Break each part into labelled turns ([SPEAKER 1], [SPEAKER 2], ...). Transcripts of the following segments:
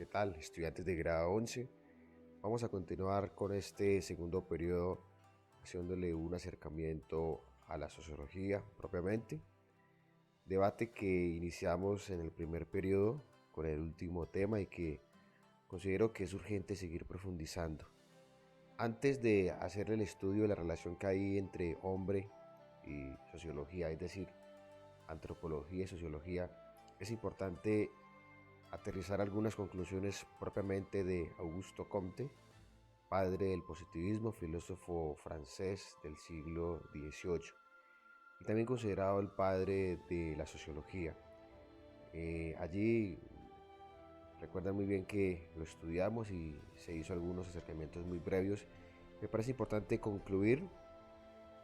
[SPEAKER 1] ¿Qué tal, estudiantes de grado 11? Vamos a continuar con este segundo periodo haciéndole un acercamiento a la sociología propiamente. Debate que iniciamos en el primer periodo con el último tema y que considero que es urgente seguir profundizando. Antes de hacer el estudio de la relación que hay entre hombre y sociología, es decir, antropología y sociología, es importante aterrizar algunas conclusiones propiamente de Augusto Comte, padre del positivismo, filósofo francés del siglo XVIII y también considerado el padre de la sociología. Allí recuerdan muy bien que lo estudiamos y se hizo algunos acercamientos muy previos. Me parece importante concluir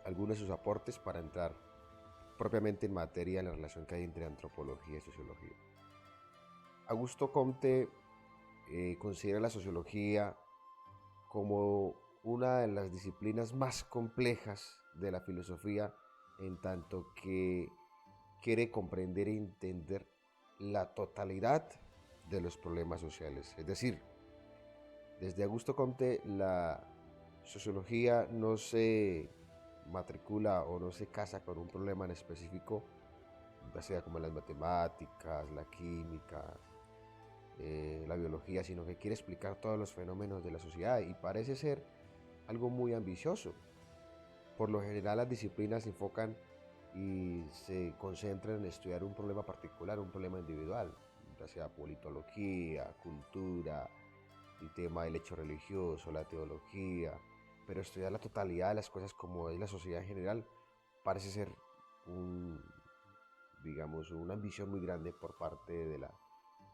[SPEAKER 1] algunos de sus aportes para entrar propiamente en materia en la relación que hay entre antropología y sociología. Augusto Comte considera la sociología como una de las disciplinas más complejas de la filosofía, en tanto que quiere comprender e entender la totalidad de los problemas sociales. Es decir, desde Augusto Comte la sociología no se matricula o no se casa con un problema en específico, ya sea como las matemáticas, la química, la biología, sino que quiere explicar todos los fenómenos de la sociedad y parece ser algo muy ambicioso. Por lo general las disciplinas se enfocan y se concentran en estudiar un problema particular, un problema individual, ya sea politología, cultura, el tema del hecho religioso, la teología, pero estudiar la totalidad de las cosas como es la sociedad en general parece ser un, digamos, una ambición muy grande por parte de la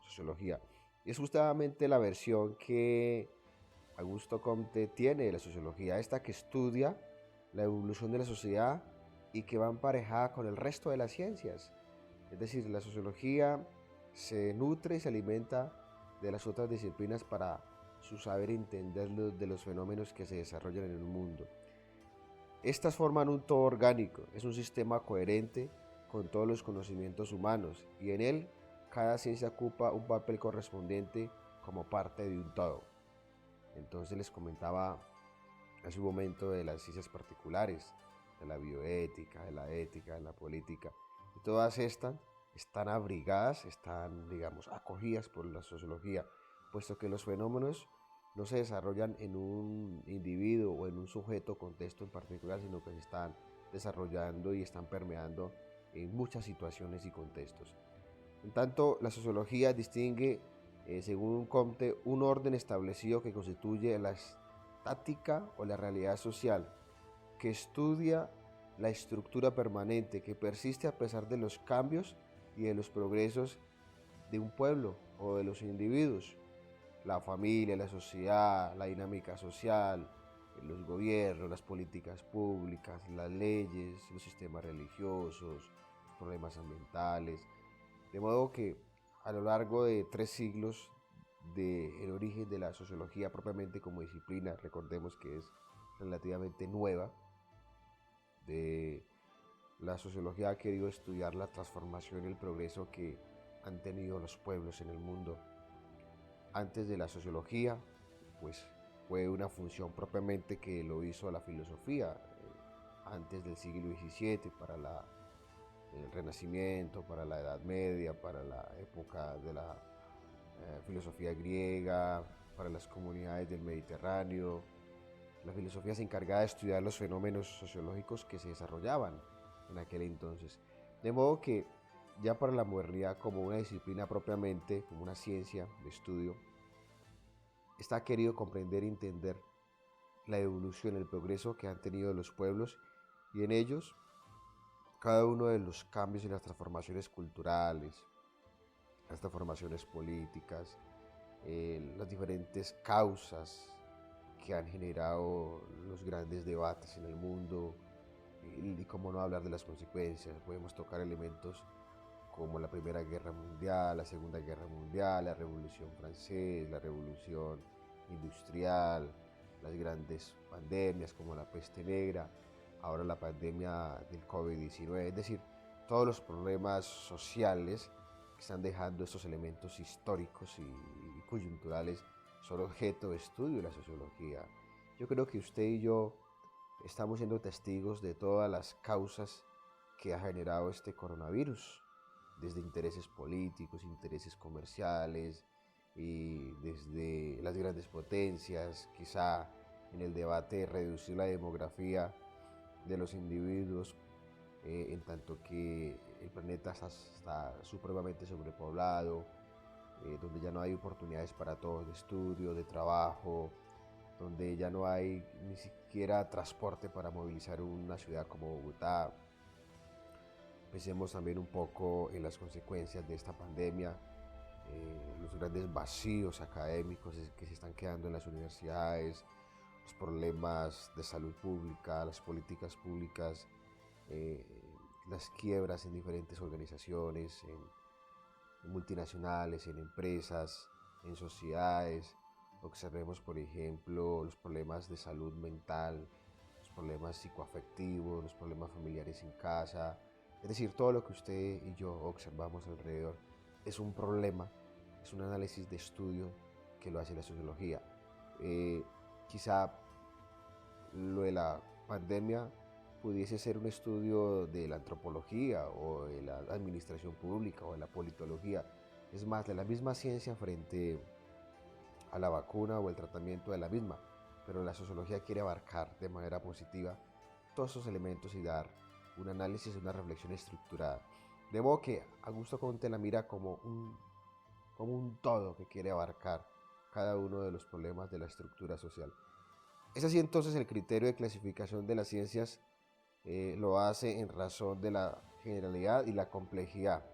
[SPEAKER 1] sociología. Y es justamente la versión que Augusto Comte tiene de la sociología, esta que estudia la evolución de la sociedad y que va emparejada con el resto de las ciencias. Es decir, la sociología se nutre y se alimenta de las otras disciplinas para su saber entender de los fenómenos que se desarrollan en el mundo. Estas forman un todo orgánico, es un sistema coherente con todos los conocimientos humanos y en él cada ciencia ocupa un papel correspondiente como parte de un todo. Entonces les comentaba hace un momento de las ciencias particulares, de la bioética, de la ética, de la política, y todas estas están abrigadas, están, digamos, acogidas por la sociología, puesto que los fenómenos no se desarrollan en un individuo o en un sujeto contexto en particular, sino que se están desarrollando y están permeando en muchas situaciones y contextos. En tanto, la sociología distingue, según Comte, un orden establecido que constituye la estática o la realidad social, que estudia la estructura permanente que persiste a pesar de los cambios y de los progresos de un pueblo o de los individuos, la familia, la sociedad, la dinámica social, los gobiernos, las políticas públicas, las leyes, los sistemas religiosos, los problemas ambientales. De modo que a lo largo de 3 siglos del origen de la sociología propiamente como disciplina, recordemos que es relativamente nueva, de la sociología ha querido estudiar la transformación y el progreso que han tenido los pueblos en el mundo. Antes de la sociología, pues fue una función propiamente que lo hizo la filosofía, antes del siglo XVII, para el Renacimiento, para la Edad Media, para la época de la filosofía griega, para las comunidades del Mediterráneo. La filosofía se encargaba de estudiar los fenómenos sociológicos que se desarrollaban en aquel entonces. De modo que ya para la modernidad, como una disciplina propiamente, como una ciencia de estudio, está querido comprender y entender la evolución, el progreso que han tenido los pueblos y en ellos cada uno de los cambios y las transformaciones culturales, las transformaciones políticas, las diferentes causas que han generado los grandes debates en el mundo y cómo no hablar de las consecuencias. Podemos tocar elementos como la Primera Guerra Mundial, la Segunda Guerra Mundial, la Revolución Francesa, la Revolución Industrial, las grandes pandemias como la peste negra, ahora la pandemia del COVID-19, es decir, todos los problemas sociales que están dejando estos elementos históricos y coyunturales son objeto de estudio de la sociología. Yo creo que usted y yo estamos siendo testigos de todas las causas que ha generado este coronavirus, desde intereses políticos, intereses comerciales y desde las grandes potencias, quizá en el debate de reducir la demografía de los individuos, en tanto que el planeta está supremamente sobrepoblado, donde ya no hay oportunidades para todos de estudio, de trabajo, donde ya no hay ni siquiera transporte para movilizar una ciudad como Bogotá. Pensemos también un poco en las consecuencias de esta pandemia, los grandes vacíos académicos que se están quedando en las universidades, los problemas de salud pública, las políticas públicas, eh, las quiebras en diferentes organizaciones, en multinacionales, en empresas, en sociedades. Observemos, por ejemplo, los problemas de salud mental, los problemas psicoafectivos, los problemas familiares en casa. Es decir, todo lo que usted y yo observamos alrededor es un problema, es un análisis de estudio que lo hace la sociología. Quizá lo de la pandemia pudiese ser un estudio de la antropología o de la administración pública o de la politología, es más, de la misma ciencia frente a la vacuna o el tratamiento de la misma, pero la sociología quiere abarcar de manera positiva todos esos elementos y dar un análisis, una reflexión estructurada. De modo que Augusto Comte la mira como un todo que quiere abarcar cada uno de los problemas de la estructura social. Es así entonces el criterio de clasificación de las ciencias lo hace en razón de la generalidad y la complejidad,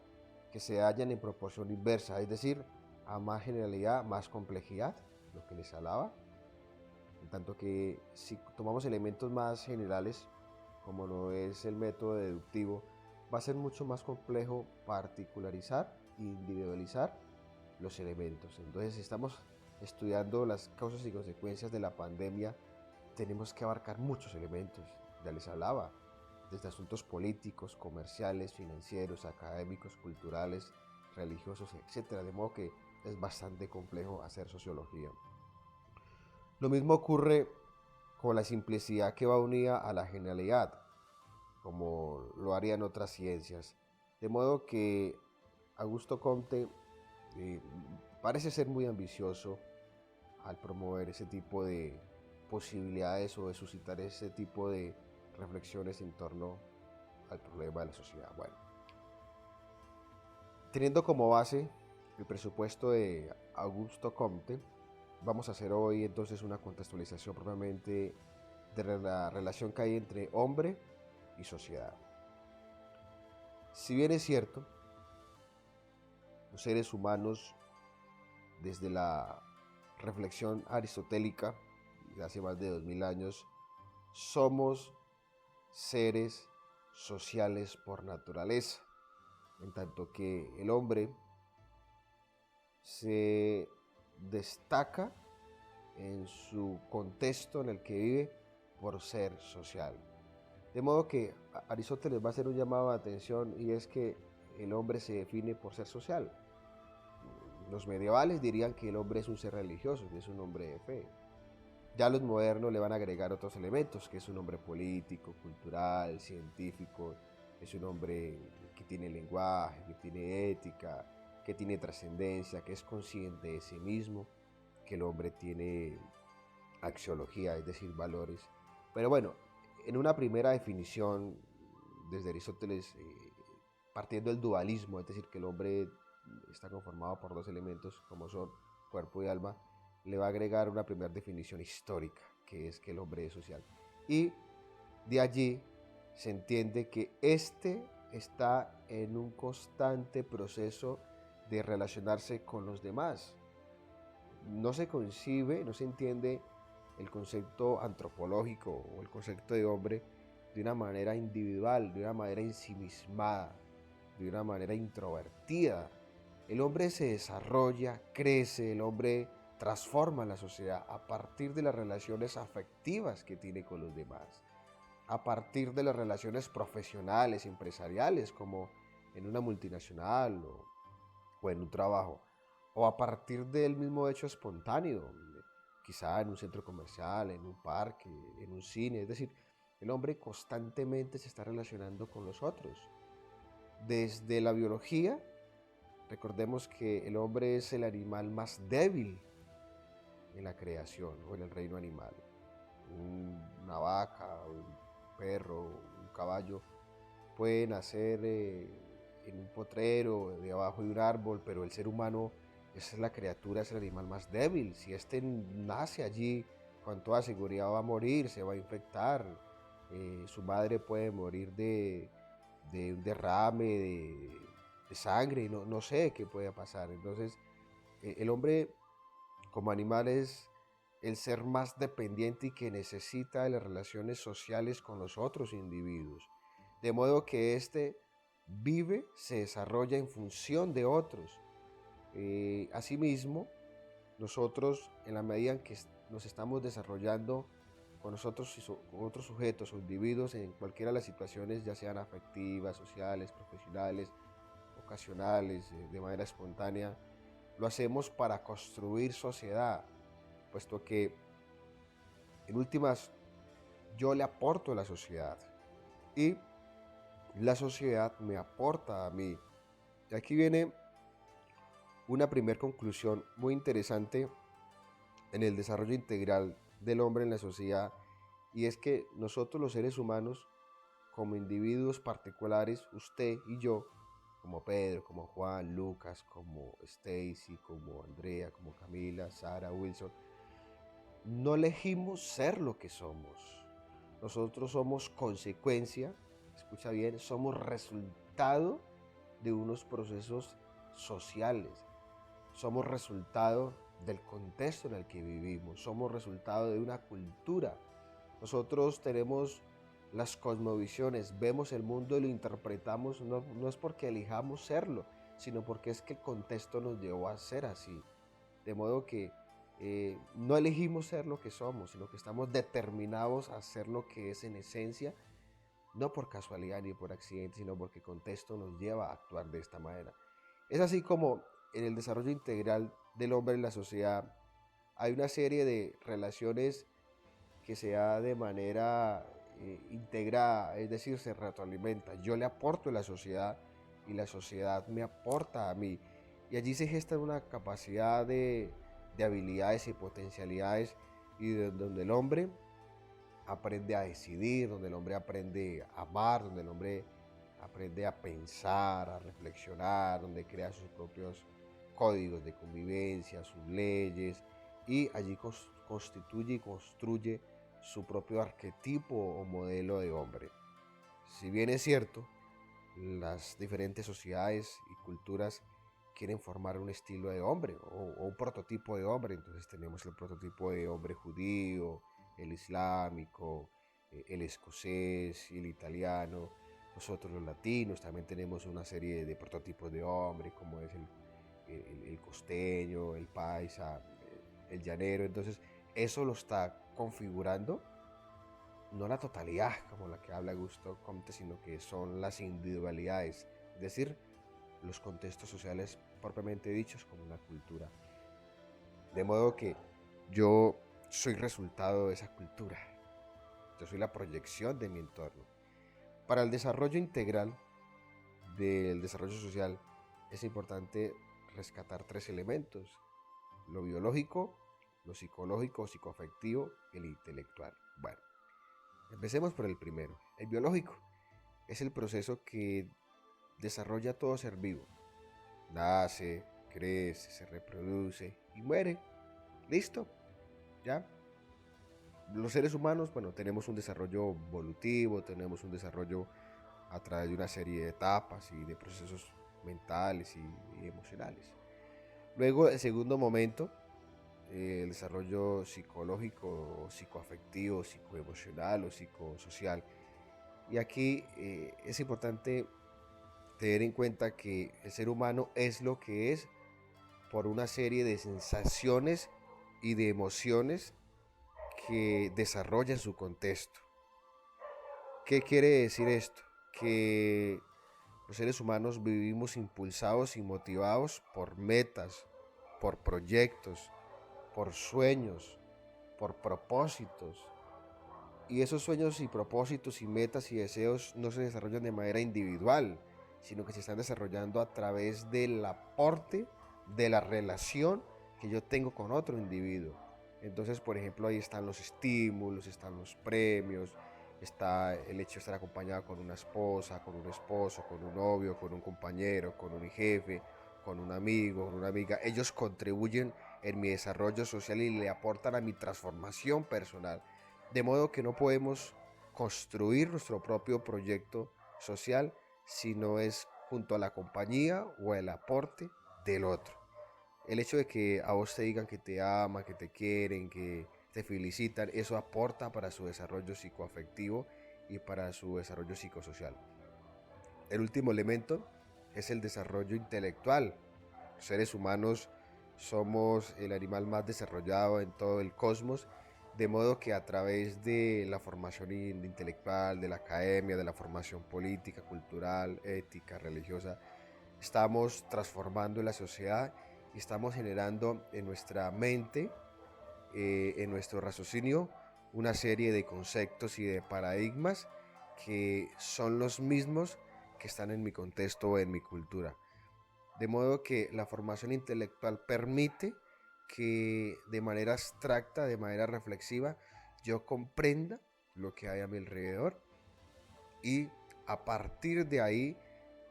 [SPEAKER 1] que se hallan en proporción inversa, es decir, a más generalidad, más complejidad, lo que les hablaba. En tanto que si tomamos elementos más generales, como lo es el método deductivo, va a ser mucho más complejo particularizar e individualizar los elementos. Entonces, si estamos estudiando las causas y consecuencias de la pandemia, tenemos que abarcar muchos elementos, ya les hablaba, desde asuntos políticos, comerciales, financieros, académicos, culturales, religiosos, etcétera. De modo que es bastante complejo hacer sociología. Lo mismo ocurre con la simplicidad que va unida a la generalidad, como lo harían otras ciencias. De modo que Augusto Comte eh, parece ser muy ambicioso al promover ese tipo de posibilidades o de suscitar ese tipo de reflexiones en torno al problema de la sociedad. Bueno, teniendo como base el presupuesto de Augusto Comte, vamos a hacer hoy entonces una contextualización propiamente de la relación que hay entre hombre y sociedad. Si bien es cierto, los seres humanos, desde la reflexión aristotélica de hace más de 2000 años, somos seres sociales por naturaleza, en tanto que el hombre se destaca en su contexto en el que vive por ser social. De modo que Aristóteles va a hacer un llamado de atención y es que el hombre se define por ser social. Los medievales dirían que el hombre es un ser religioso, que es un hombre de fe. Ya los modernos le van a agregar otros elementos, que es un hombre político, cultural, científico, es un hombre que tiene lenguaje, que tiene ética, que tiene trascendencia, que es consciente de sí mismo, que el hombre tiene axiología, es decir, valores. Pero bueno, en una primera definición, desde Aristóteles, partiendo del dualismo, es decir, que el hombre está conformado por dos elementos como son cuerpo y alma, le va a agregar una primera definición histórica, que es que el hombre es social. Y de allí se entiende que este está en un constante proceso de relacionarse con los demás. No se concibe, no se entiende el concepto antropológico o el concepto de hombre de una manera individual, de una manera ensimismada, de una manera introvertida. El hombre se desarrolla, crece, el hombre transforma la sociedad a partir de las relaciones afectivas que tiene con los demás, a partir de las relaciones profesionales, empresariales, como en una multinacional o en un trabajo, o a partir del mismo hecho espontáneo, quizá en un centro comercial, en un parque, en un cine. Es decir, el hombre constantemente se está relacionando con los otros. Desde la biología, recordemos que el hombre es el animal más débil en la creación o en el reino animal. Una vaca, un perro, un caballo pueden nacer en un potrero, debajo de un árbol, pero el ser humano, esa es la criatura, es el animal más débil. Si este nace allí, con toda seguridad va a morir, se va a infectar. Su madre puede morir de un derrame de sangre, no sé qué puede pasar. Entonces, el hombre como animal es el ser más dependiente y que necesita de las relaciones sociales con los otros individuos. De modo que éste vive, se desarrolla en función de otros. Asimismo, nosotros, en la medida en que nos estamos desarrollando con nosotros y con otros sujetos o individuos en cualquiera de las situaciones, ya sean afectivas, sociales, profesionales, ocasionales, de manera espontánea, lo hacemos para construir sociedad, puesto que en últimas yo le aporto a la sociedad y la sociedad me aporta a mí. Y aquí viene una primera conclusión muy interesante en el desarrollo integral del hombre en la sociedad, y es que nosotros los seres humanos, como individuos particulares, usted y yo, como Pedro, como Juan, Lucas, como Stacy, como Andrea, como Camila, Sara, Wilson, no elegimos ser lo que somos. Nosotros somos consecuencia, escucha bien, somos resultado de unos procesos sociales. Somos resultado del contexto en el que vivimos. Somos resultado de una cultura. Nosotros tenemos las cosmovisiones, vemos el mundo y lo interpretamos, no es porque elijamos serlo, sino porque es que el contexto nos llevó a ser así. De modo que no elegimos ser lo que somos, sino que estamos determinados a ser lo que es en esencia, no por casualidad ni por accidente, sino porque el contexto nos lleva a actuar de esta manera. Es así como en el desarrollo integral del hombre en la sociedad hay una serie de relaciones que se da de manera integrada, es decir, se retroalimenta. Yo le aporto a la sociedad y la sociedad me aporta a mí. Y allí se gesta una capacidad de habilidades y potencialidades y donde el hombre aprende a decidir, donde el hombre aprende a amar, donde el hombre aprende a pensar, a reflexionar, donde crea sus propios códigos de convivencia, sus leyes, y allí constituye y construye su propio arquetipo o modelo de hombre. Si bien es cierto, las diferentes sociedades y culturas quieren formar un estilo de hombre o un prototipo de hombre. Entonces tenemos el prototipo de hombre judío, el islámico, el escocés y el italiano. Nosotros los latinos también tenemos una serie de prototipos de hombre, como es el costeño, el paisa, el llanero. Entonces eso lo está configurando no la totalidad como la que habla Augusto Comte, sino que son las individualidades, es decir, los contextos sociales propiamente dichos como una cultura. De modo que yo soy resultado de esa cultura, yo soy la proyección de mi entorno. Para el desarrollo integral del desarrollo social es importante rescatar tres elementos: lo biológico, lo psicológico o psicoafectivo y el intelectual. Bueno, empecemos por el primero, el biológico. Es el proceso que desarrolla todo ser vivo. Nace, crece, se reproduce y muere. ¿Listo? ¿Ya? Los seres humanos, bueno, tenemos un desarrollo evolutivo, tenemos un desarrollo a través de una serie de etapas y de procesos mentales y emocionales. Luego, el segundo momento, el desarrollo psicológico, psicoafectivo, psicoemocional o psicosocial. Y aquí es importante tener en cuenta que el ser humano es lo que es por una serie de sensaciones y de emociones que desarrolla en su contexto. ¿Qué quiere decir esto? Que Los seres humanos vivimos impulsados y motivados por metas, por proyectos, por sueños, por propósitos. Y esos sueños y propósitos y metas y deseos no se desarrollan de manera individual, sino que se están desarrollando a través del aporte de la relación que yo tengo con otro individuo. Entonces, por ejemplo, ahí están los estímulos, están los premios, está el hecho de estar acompañado con una esposa, con un esposo, con un novio, con un compañero, con un jefe, con un amigo, con una amiga. Ellos contribuyen en mi desarrollo social y le aportan a mi transformación personal. De modo que no podemos construir nuestro propio proyecto social si no es junto a la compañía o el aporte del otro. El hecho de que a vos te digan que te aman, que te quieren, que te felicitan, eso aporta para su desarrollo psicoafectivo y para su desarrollo psicosocial. El último elemento es el desarrollo intelectual. Los seres humanos somos el animal más desarrollado en todo el cosmos, de modo que a través de la formación intelectual, de la academia, de la formación política, cultural, ética, religiosa, estamos transformando la sociedad y estamos generando en nuestra mente, en nuestro raciocinio, una serie de conceptos y de paradigmas que son los mismos que están en mi contexto o en mi cultura. De modo que la formación intelectual permite que de manera abstracta, de manera reflexiva, yo comprenda lo que hay a mi alrededor y a partir de ahí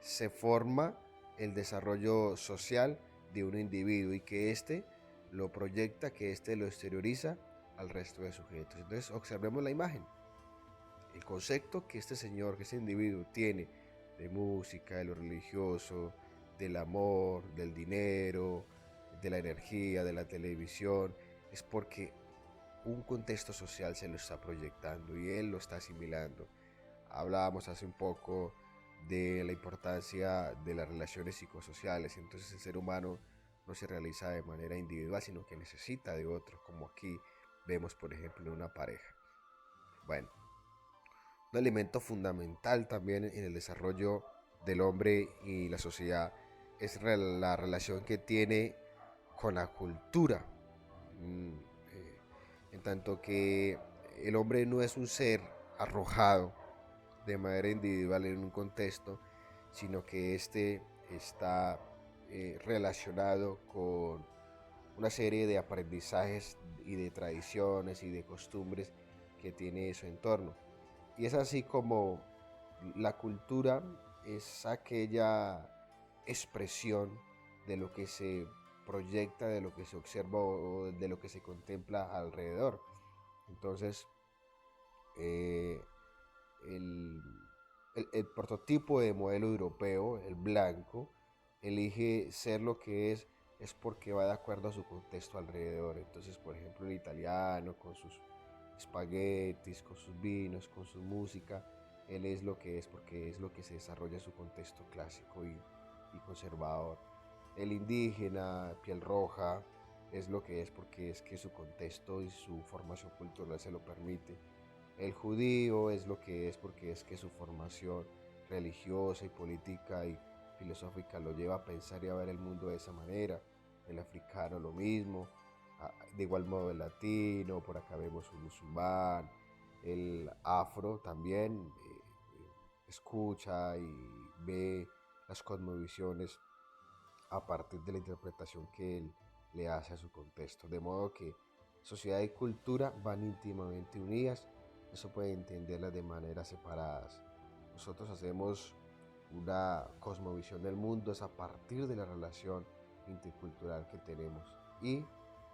[SPEAKER 1] se forma el desarrollo social de un individuo y que éste lo proyecta, que éste lo exterioriza al resto de sujetos. Entonces observemos la imagen. El concepto que este señor, que este individuo tiene de música, de lo religioso, del amor, del dinero, de la energía, de la televisión, es porque un contexto social se lo está proyectando y él lo está asimilando. Hablábamos hace un poco de la importancia de las relaciones psicosociales, entonces el ser humano no se realiza de manera individual, sino que necesita de otros, como aquí vemos por ejemplo en una pareja. Bueno, un elemento fundamental también en el desarrollo del hombre y la sociedad es la relación que tiene con la cultura. Mm, eh, en tanto que el hombre no es un ser arrojado de manera individual en un contexto, sino que este está relacionado con una serie de aprendizajes y de tradiciones y de costumbres que tiene su entorno. Y es así como la cultura es aquella expresión de lo que se proyecta, de lo que se observa o de lo que se contempla alrededor. Entonces, eh, el, el prototipo de modelo europeo, el blanco, elige ser lo que es porque va de acuerdo a su contexto alrededor. Entonces, por ejemplo, el italiano con sus espaguetis, con sus vinos, con su música, él es lo que es porque es lo que se desarrolla en su contexto clásico y conservador. El indígena, piel roja, es lo que es porque es que su contexto y su formación cultural se lo permite. El judío es lo que es porque es que su formación religiosa y política y filosófica lo lleva a pensar y a ver el mundo de esa manera. El africano lo mismo, de igual modo el latino, por acá vemos un musulmán, el afro también escucha y ve las cosmovisiones a partir de la interpretación que él le hace a su contexto. De modo que sociedad y cultura van íntimamente unidas, no se puede entenderlas de maneras separadas. Nosotros hacemos una cosmovisión del mundo es a partir de la relación intercultural que tenemos y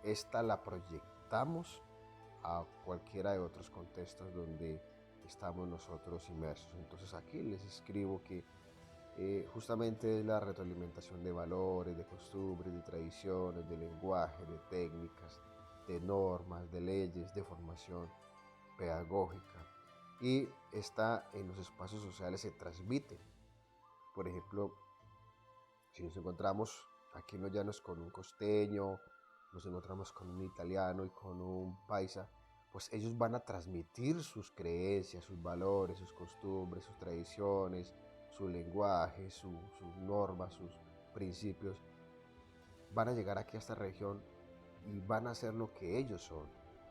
[SPEAKER 1] esta la proyectamos a cualquiera de otros contextos donde estamos nosotros inmersos. Entonces aquí les escribo que justamente es la retroalimentación de valores, de costumbres, de tradiciones, de lenguaje, de técnicas, de normas, de leyes, de formación pedagógica. Y esta en los espacios sociales se transmite. Por ejemplo, si nos encontramos aquí en los llanos con un costeño, nos encontramos con un italiano y con un paisa, pues ellos van a transmitir sus creencias, sus valores, sus costumbres, sus tradiciones, su lenguaje, sus normas, sus principios, van a llegar aquí a esta región y van a hacer lo que ellos son.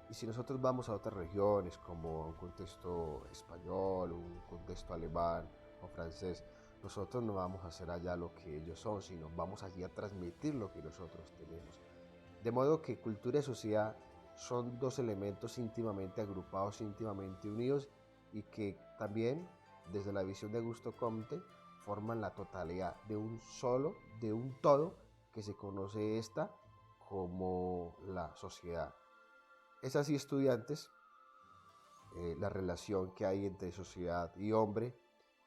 [SPEAKER 1] Y si nosotros vamos a otras regiones, como un contexto español, un contexto alemán o francés, nosotros no vamos a hacer allá lo que ellos son, sino vamos allí a transmitir lo que nosotros tenemos. De modo que cultura y sociedad son dos elementos íntimamente agrupados, íntimamente unidos y que también, desde la visión de Augusto Comte, forman la totalidad de un solo, de un todo que se conoce esta como la sociedad. Es así, estudiantes, la relación que hay entre sociedad y hombre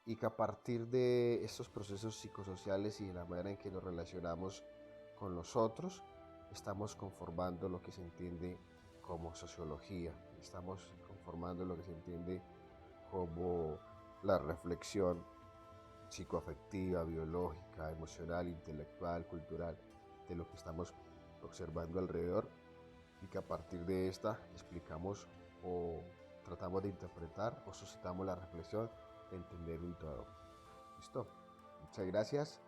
[SPEAKER 1] y que a partir de estos procesos psicosociales y de la manera en que nos relacionamos con los otros, estamos conformando lo que se entiende como sociología, estamos conformando lo que se entiende como la reflexión psicoafectiva, biológica, emocional, intelectual, cultural de lo que estamos observando alrededor y que a partir de esta explicamos o tratamos de interpretar o suscitamos la reflexión de entender un todo. ¿Listo? Muchas gracias.